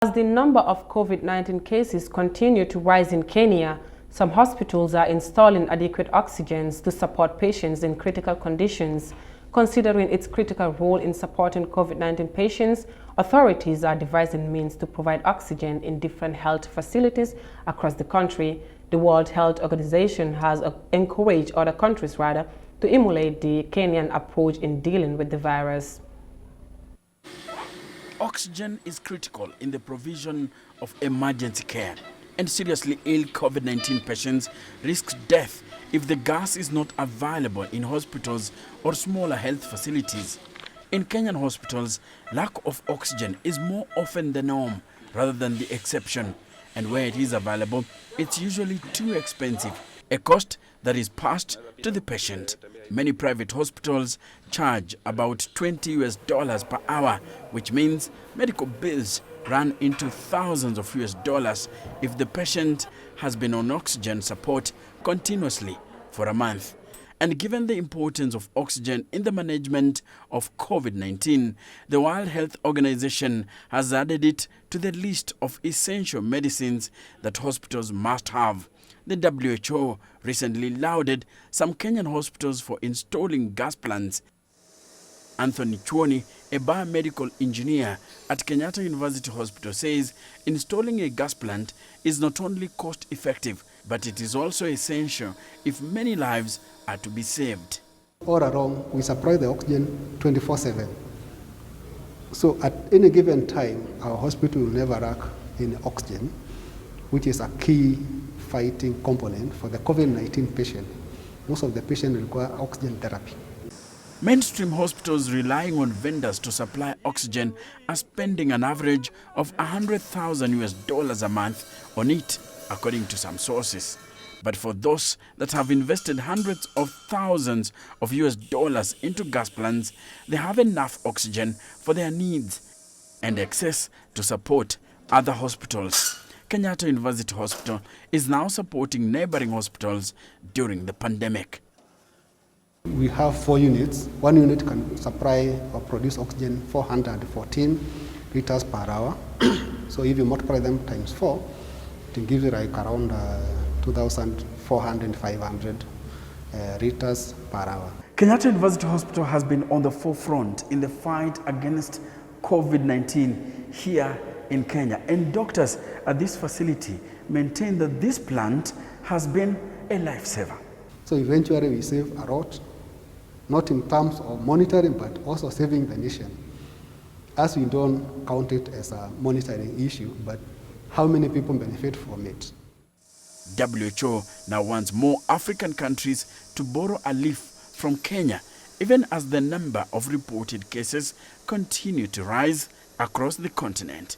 As the number of COVID-19 cases continue to rise in Kenya, some hospitals are installing adequate oxygens to support patients in critical conditions. Considering its critical role in supporting COVID-19 patients, authorities are devising means to provide oxygen in different health facilities across the country. The World Health Organization has encouraged other countries to emulate the Kenyan approach in dealing with the virus. Oxygen is critical in the provision of emergency care, and seriously ill COVID-19 patients risk death if the gas is not available in hospitals or smaller health facilities. In Kenyan hospitals, lack of oxygen is more often the norm rather than the exception, and where it is available, it's usually too expensive, a cost that is passed to the patient. Many private hospitals charge about $20 per hour, which means medical bills run into thousands of US if the patient has been on oxygen support continuously for a month. And given the importance of oxygen in the management of COVID-19, the World Health Organization has added it to the list of essential medicines that hospitals must have. The WHO recently lauded some Kenyan hospitals for installing gas plants. Anthony Chwoni, a biomedical engineer at Kenyatta University Hospital, says installing a gas plant is not only cost-effective, but it is also essential if many lives are to be saved. All around, we supply the oxygen 24/7. So at any given time, our hospital will never lack in oxygen, which is a key fighting component for the COVID-19 patient. Most of the patients require oxygen therapy. Mainstream hospitals relying on vendors to supply oxygen are spending an average of $100,000 a month on it, according to some sources. But for those that have invested hundreds of thousands of US into gas plants, they have enough oxygen for their needs and excess to support other hospitals. Kenyatta University Hospital is now supporting neighboring hospitals during the pandemic. We have 4 units. One unit can supply or produce oxygen 414 liters per hour. So if you multiply them times 4, it gives you like around 2,400, 500 liters per hour. Kenyatta University Hospital has been on the forefront in the fight against COVID-19 here in Kenya. And doctors at this facility maintain that this plant has been a lifesaver. So eventually we save a lot, not in terms of monitoring, but also saving the nation. As we don't count it as a monitoring issue, but how many people benefit from it. WHO now wants more African countries to borrow a leaf from Kenya, even as the number of reported cases continue to rise across the continent.